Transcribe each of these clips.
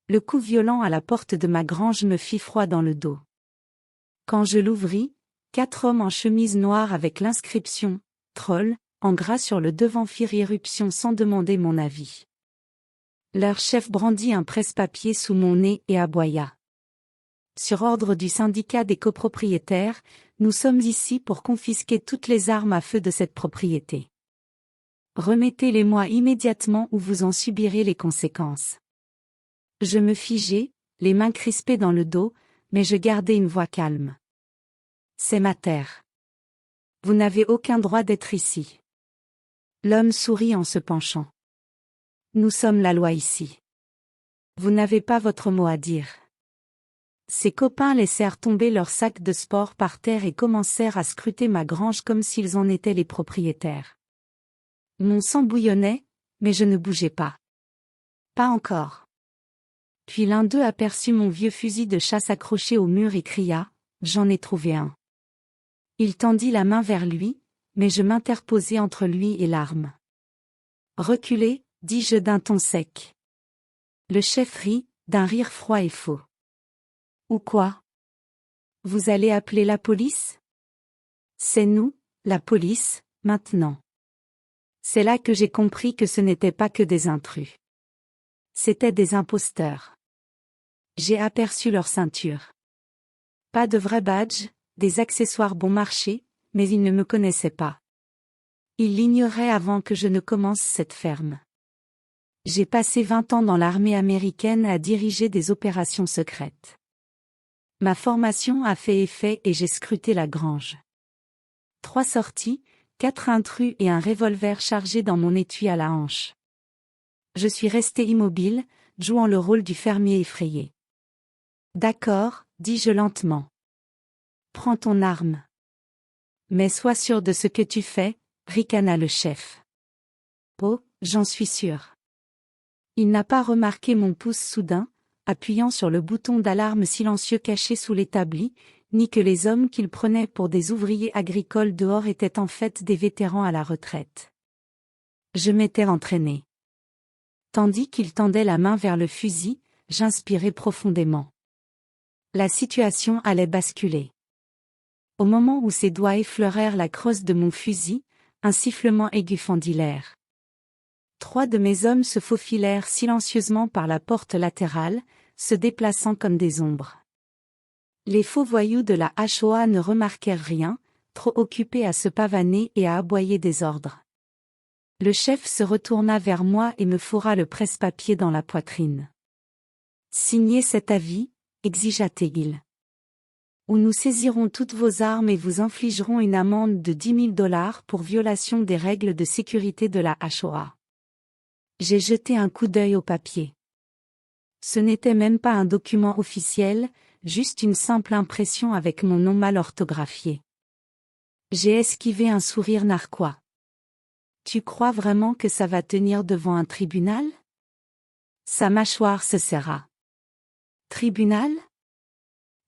Le coup violent à la porte de ma grange me fit froid dans le dos. Quand je l'ouvris, 4 hommes en chemise noire avec l'inscription « Troll » en gras sur le devant firent irruption sans demander mon avis. Leur chef brandit un presse-papier sous mon nez et aboya. Sur ordre du syndicat des copropriétaires, nous sommes ici pour confisquer toutes les armes à feu de cette propriété. Remettez-les-moi immédiatement ou vous en subirez les conséquences. Je me figeai, les mains crispées dans le dos, mais je gardai une voix calme. C'est ma terre. Vous n'avez aucun droit d'être ici. L'homme sourit en se penchant. Nous sommes la loi ici. Vous n'avez pas votre mot à dire. Ses copains laissèrent tomber leurs sacs de sport par terre et commencèrent à scruter ma grange comme s'ils en étaient les propriétaires. Mon sang bouillonnait, mais je ne bougeais pas. Pas encore. Puis l'un d'eux aperçut mon vieux fusil de chasse accroché au mur et cria « J'en ai trouvé un ». Il tendit la main vers lui, mais je m'interposai entre lui et l'arme. « Reculez », dis-je d'un ton sec. Le chef rit, d'un rire froid et faux. « Ou quoi ? Vous allez appeler la police ? C'est nous, la police, maintenant. » C'est là que j'ai compris que ce n'était pas que des intrus. C'étaient des imposteurs. J'ai aperçu leur ceinture. Pas de vrais badges, des accessoires bon marché, mais ils ne me connaissaient pas. Ils l'ignoraient avant que je ne commence cette ferme. J'ai passé 20 ans dans l'armée américaine à diriger des opérations secrètes. Ma formation a fait effet et j'ai scruté la grange. 3 sorties, 4 intrus et un revolver chargé dans mon étui à la hanche. Je suis resté immobile, jouant le rôle du fermier effrayé. D'accord, dis-je lentement. Prends ton arme. Mais sois sûr de ce que tu fais, ricana le chef. Oh, j'en suis sûr. Il n'a pas remarqué mon pouce soudain, appuyant sur le bouton d'alarme silencieux caché sous l'établi, ni que les hommes qu'il prenait pour des ouvriers agricoles dehors étaient en fait des vétérans à la retraite. Je m'étais entraîné. Tandis qu'il tendait la main vers le fusil, j'inspirais profondément. La situation allait basculer. Au moment où ses doigts effleurèrent la crosse de mon fusil, un sifflement aigu fendit l'air. 3 de mes hommes se faufilèrent silencieusement par la porte latérale, se déplaçant comme des ombres. Les faux voyous de la HOA ne remarquèrent rien, trop occupés à se pavaner et à aboyer des ordres. Le chef se retourna vers moi et me fourra le presse-papier dans la poitrine. « Signez cet avis », exigea-t-il. « Ou nous saisirons toutes vos armes et vous infligerons une amende de $10 000 pour violation des règles de sécurité de la HOA. » J'ai jeté un coup d'œil au papier. Ce n'était même pas un document officiel, juste une simple impression avec mon nom mal orthographié. J'ai esquivé un sourire narquois. Tu crois vraiment que ça va tenir devant un tribunal ? Sa mâchoire se serra. Tribunal ?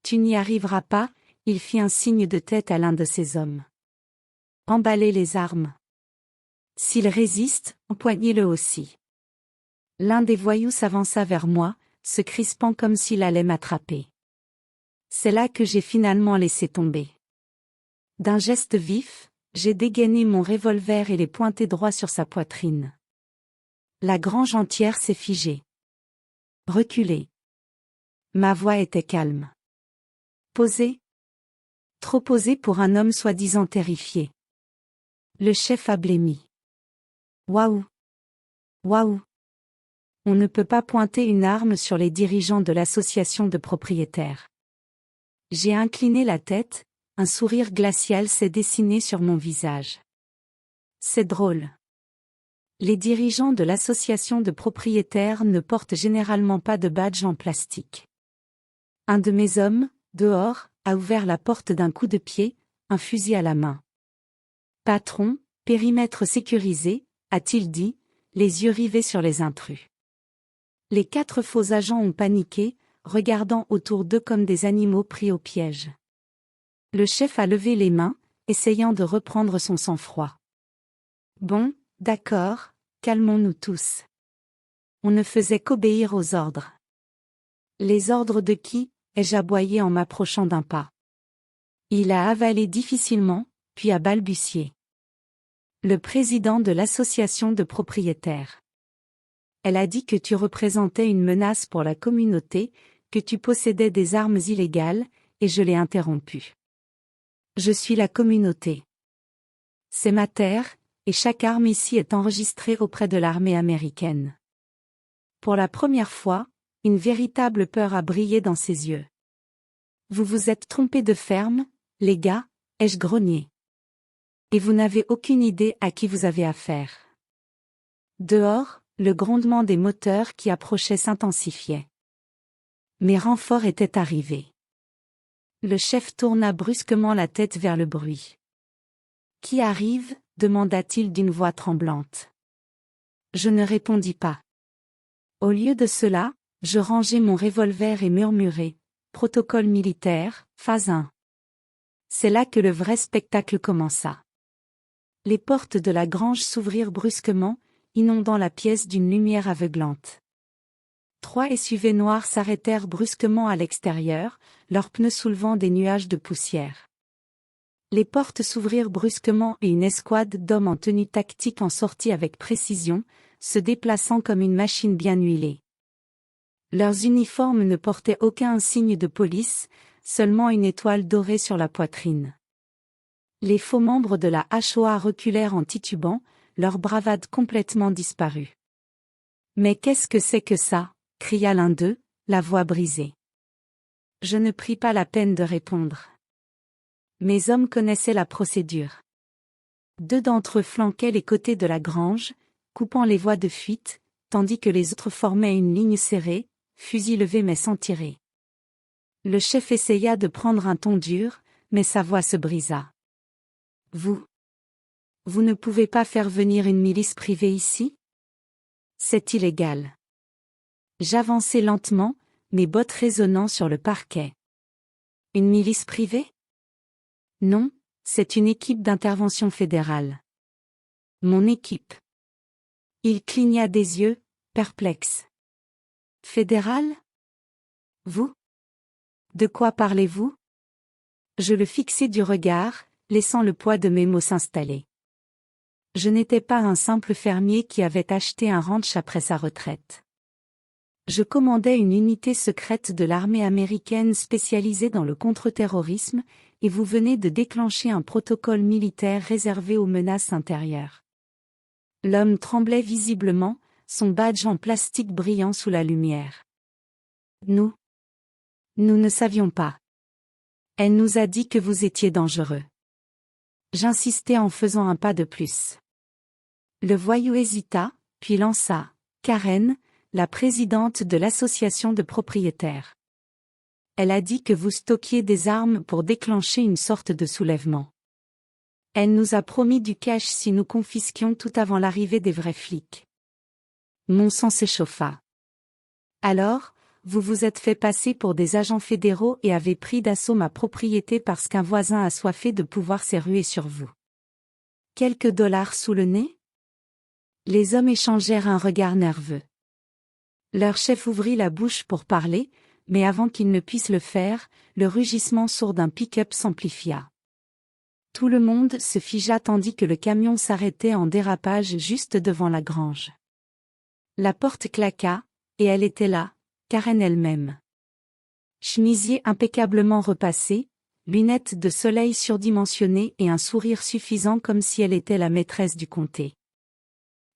Tu n'y arriveras pas, il fit un signe de tête à l'un de ses hommes. Emballez les armes. S'il résiste, empoignez-le aussi. L'un des voyous s'avança vers moi, se crispant comme s'il allait m'attraper. C'est là que j'ai finalement laissé tomber. D'un geste vif, j'ai dégainé mon revolver et l'ai pointé droit sur sa poitrine. La grange entière s'est figée. Reculez. Ma voix était calme. Posée. Trop posée pour un homme soi-disant terrifié. Le chef a blêmi. Waouh. Waouh. On ne peut pas pointer une arme sur les dirigeants de l'association de propriétaires. J'ai incliné la tête, un sourire glacial s'est dessiné sur mon visage. C'est drôle. Les dirigeants de l'association de propriétaires ne portent généralement pas de badge en plastique. Un de mes hommes, dehors, a ouvert la porte d'un coup de pied, un fusil à la main. Patron, périmètre sécurisé, a-t-il dit, les yeux rivés sur les intrus. Les 4 faux agents ont paniqué, regardant autour d'eux comme des animaux pris au piège. Le chef a levé les mains, essayant de reprendre son sang-froid. Bon, d'accord, calmons-nous tous. On ne faisait qu'obéir aux ordres. Les ordres de qui? Ai-je aboyé en m'approchant d'un pas. Il a avalé difficilement, puis a balbutié. Le président de l'association de propriétaires. Elle a dit que tu représentais une menace pour la communauté, que tu possédais des armes illégales, et je l'ai interrompu. Je suis la communauté. C'est ma terre, et chaque arme ici est enregistrée auprès de l'armée américaine. Pour la première fois, une véritable peur a brillé dans ses yeux. Vous vous êtes trompés de ferme, les gars, ai-je grogné. Et vous n'avez aucune idée à qui vous avez affaire. Dehors, le grondement des moteurs qui approchaient s'intensifiait. Mes renforts étaient arrivés. Le chef tourna brusquement la tête vers le bruit. « Qui arrive ?» demanda-t-il d'une voix tremblante. Je ne répondis pas. Au lieu de cela, je rangeai mon revolver et murmurai « Protocole militaire, phase 1 ». C'est là que le vrai spectacle commença. Les portes de la grange s'ouvrirent brusquement, inondant la pièce d'une lumière aveuglante. 3 SUV noirs s'arrêtèrent brusquement à l'extérieur, leurs pneus soulevant des nuages de poussière. Les portes s'ouvrirent brusquement et une escouade d'hommes en tenue tactique en sortit avec précision, se déplaçant comme une machine bien huilée. Leurs uniformes ne portaient aucun signe de police, seulement une étoile dorée sur la poitrine. Les faux membres de la HOA reculèrent en titubant, leur bravade complètement disparue. « Mais qu'est-ce que c'est que ça ?» cria l'un d'eux, la voix brisée. Je ne pris pas la peine de répondre. Mes hommes connaissaient la procédure. 2 d'entre eux flanquaient les côtés de la grange, coupant les voies de fuite, tandis que les autres formaient une ligne serrée, fusil levé mais sans tirer. Le chef essaya de prendre un ton dur, mais sa voix se brisa. « Vous ne pouvez pas faire venir une milice privée ici ? C'est illégal. » J'avançai lentement, mes bottes résonnant sur le parquet. « Une milice privée ? Non, c'est une équipe d'intervention fédérale. » « Mon équipe. » Il cligna des yeux, perplexe. « Fédérale ? Vous ? De quoi parlez-vous ? » Je le fixai du regard, laissant le poids de mes mots s'installer. Je n'étais pas un simple fermier qui avait acheté un ranch après sa retraite. Je commandais une unité secrète de l'armée américaine spécialisée dans le contre-terrorisme, et vous venez de déclencher un protocole militaire réservé aux menaces intérieures. L'homme tremblait visiblement, son badge en plastique brillant sous la lumière. Nous ne savions pas. Elle nous a dit que vous étiez dangereux. J'insistai en faisant un pas de plus. Le voyou hésita, puis lança « Karen, la présidente de l'association de propriétaires. Elle a dit que vous stockiez des armes pour déclencher une sorte de soulèvement. Elle nous a promis du cash si nous confisquions tout avant l'arrivée des vrais flics. » Mon sang s'échauffa. Alors, vous vous êtes fait passer pour des agents fédéraux et avez pris d'assaut ma propriété parce qu'un voisin assoiffé de pouvoir s'est rué sur vous. Quelques dollars sous le nez ? Les hommes échangèrent un regard nerveux. Leur chef ouvrit la bouche pour parler, mais avant qu'il ne puisse le faire, le rugissement sourd d'un pick-up s'amplifia. Tout le monde se figea tandis que le camion s'arrêtait en dérapage juste devant la grange. La porte claqua, et elle était là, Karen elle-même. Chemisier impeccablement repassé, lunettes de soleil surdimensionnées et un sourire suffisant comme si elle était la maîtresse du comté.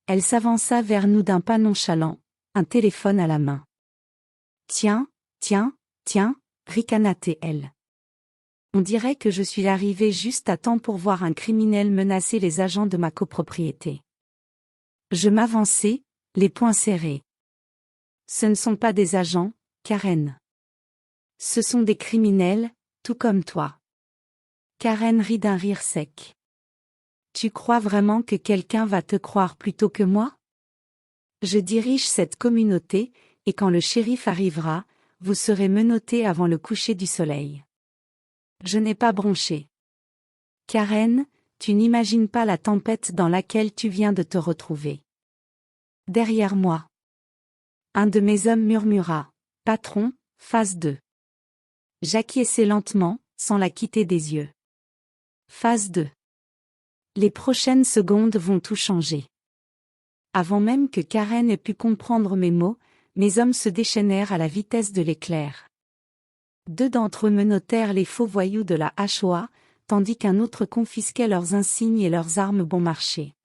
Elle s'avança vers nous d'un pas nonchalant, un téléphone à la main. « Tiens, ricana-t-elle. On dirait que je suis arrivé juste à temps pour voir un criminel menacer les agents de ma copropriété. » Je m'avançai, les poings serrés. Ce ne sont pas des agents, Karen. Ce sont des criminels, tout comme toi. Karen rit d'un rire sec. Tu crois vraiment que quelqu'un va te croire plutôt que moi ? Je dirige cette communauté, et quand le shérif arrivera, vous serez menottés avant le coucher du soleil. Je n'ai pas bronché. Karen, tu n'imagines pas la tempête dans laquelle tu viens de te retrouver. Derrière moi. Un de mes hommes murmura, « Patron, Phase 2. J'acquiesçais lentement, sans la quitter des yeux. Phase 2. Les prochaines secondes vont tout changer. Avant même que Karen ait pu comprendre mes mots, mes hommes se déchaînèrent à la vitesse de l'éclair. 2 d'entre eux menottèrent les faux voyous de la HOA, tandis qu'un autre confisquait leurs insignes et leurs armes bon marché.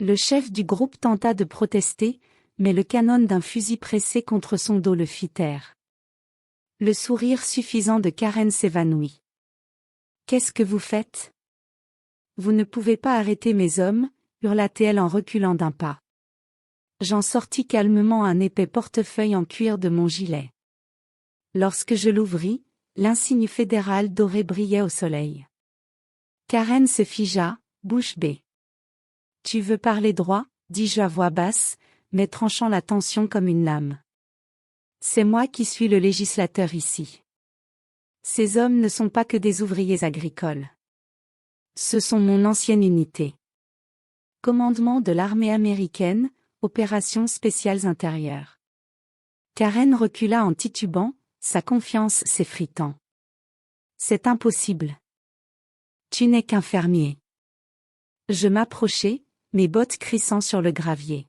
Le chef du groupe tenta de protester, mais le canon d'un fusil pressé contre son dos le fit taire. Le sourire suffisant de Karen s'évanouit. « Qu'est-ce que vous faites ? Vous ne pouvez pas arrêter mes hommes, hurla-t-elle en reculant d'un pas. J'en sortis calmement un épais portefeuille en cuir de mon gilet. Lorsque je l'ouvris, l'insigne fédéral doré brillait au soleil. Karen se figea, bouche bée. « Tu veux parler droit ?» dis-je à voix basse, mais tranchant la tension comme une lame. « C'est moi qui suis le législateur ici. Ces hommes ne sont pas que des ouvriers agricoles. Ce sont mon ancienne unité. Commandement de l'armée américaine, opérations spéciales intérieures. » Karen recula en titubant, sa confiance s'effritant. « C'est impossible. Tu n'es qu'un fermier. » Je m'approchai, mes bottes crissant sur le gravier.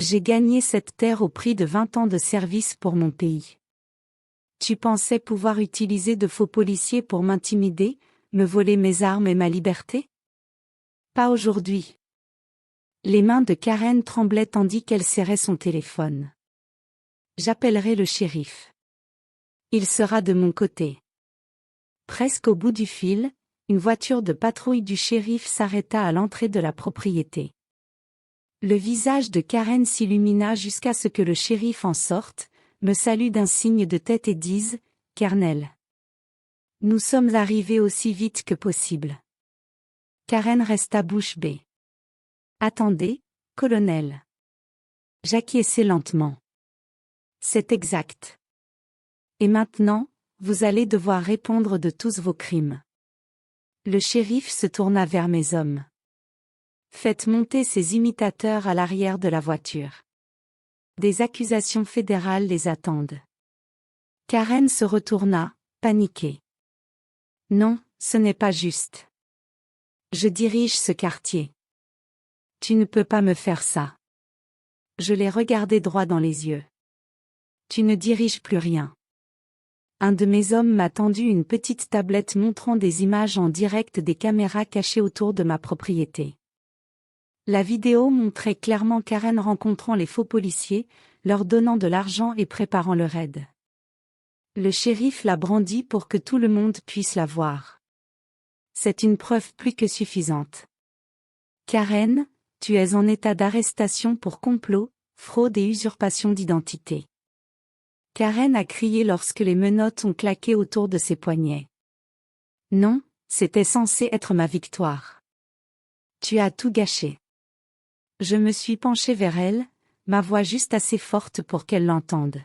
J'ai gagné cette terre au prix de 20 ans de service pour mon pays. Tu pensais pouvoir utiliser de faux policiers pour m'intimider, me voler mes armes et ma liberté? Pas aujourd'hui. Les mains de Karen tremblaient tandis qu'elle serrait son téléphone. J'appellerai le shérif. Il sera de mon côté. Presque au bout du fil, une voiture de patrouille du shérif s'arrêta à l'entrée de la propriété. Le visage de Karen s'illumina jusqu'à ce que le shérif en sorte, me salue d'un signe de tête et dise « Colonel. Nous sommes arrivés aussi vite que possible. » Karen resta bouche bée. « Attendez, colonel. » J'acquiesçai lentement. « C'est exact. Et maintenant, vous allez devoir répondre de tous vos crimes. » Le shérif se tourna vers mes hommes. « Faites monter ces imitateurs à l'arrière de la voiture. Des accusations fédérales les attendent. » Karen se retourna, paniquée. « Non, ce n'est pas juste. Je dirige ce quartier. Tu ne peux pas me faire ça. » Je l'ai regardé droit dans les yeux. « Tu ne diriges plus rien. » Un de mes hommes m'a tendu une petite tablette montrant des images en direct des caméras cachées autour de ma propriété. La vidéo montrait clairement Karen rencontrant les faux policiers, leur donnant de l'argent et préparant le raid. Le shérif l'a brandie pour que tout le monde puisse la voir. C'est une preuve plus que suffisante. Karen, tu es en état d'arrestation pour complot, fraude et usurpation d'identité. Karen a crié lorsque les menottes ont claqué autour de ses poignets. Non, c'était censé être ma victoire. Tu as tout gâché. Je me suis penchée vers elle, ma voix juste assez forte pour qu'elle l'entende.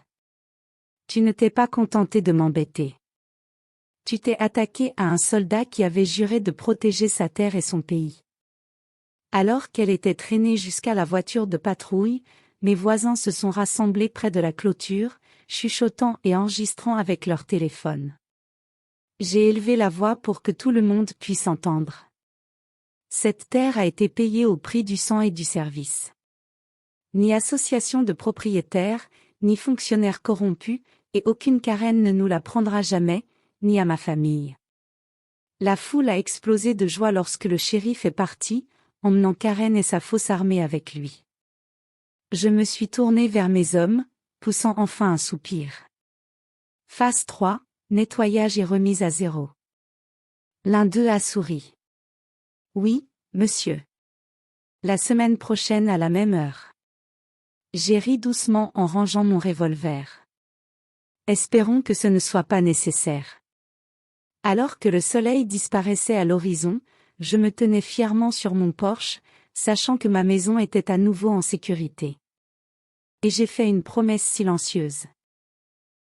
Tu ne t'es pas contenté de m'embêter. Tu t'es attaqué à un soldat qui avait juré de protéger sa terre et son pays. Alors qu'elle était traînée jusqu'à la voiture de patrouille, mes voisins se sont rassemblés près de la clôture, chuchotant et enregistrant avec leur téléphone. J'ai élevé la voix pour que tout le monde puisse entendre. Cette terre a été payée au prix du sang et du service. Ni association de propriétaires, ni fonctionnaires corrompus, et aucune Karen ne nous la prendra jamais, ni à ma famille. La foule a explosé de joie lorsque le shérif est parti, emmenant Karen et sa fausse armée avec lui. Je me suis tournée vers mes hommes, poussant enfin un soupir. Phase 3, nettoyage et remise à zéro. L'un d'eux a souri. Oui, monsieur. La semaine prochaine à la même heure. J'ai ri doucement en rangeant mon revolver. Espérons que ce ne soit pas nécessaire. Alors que le soleil disparaissait à l'horizon, je me tenais fièrement sur mon porche, sachant que ma maison était à nouveau en sécurité. Et j'ai fait une promesse silencieuse.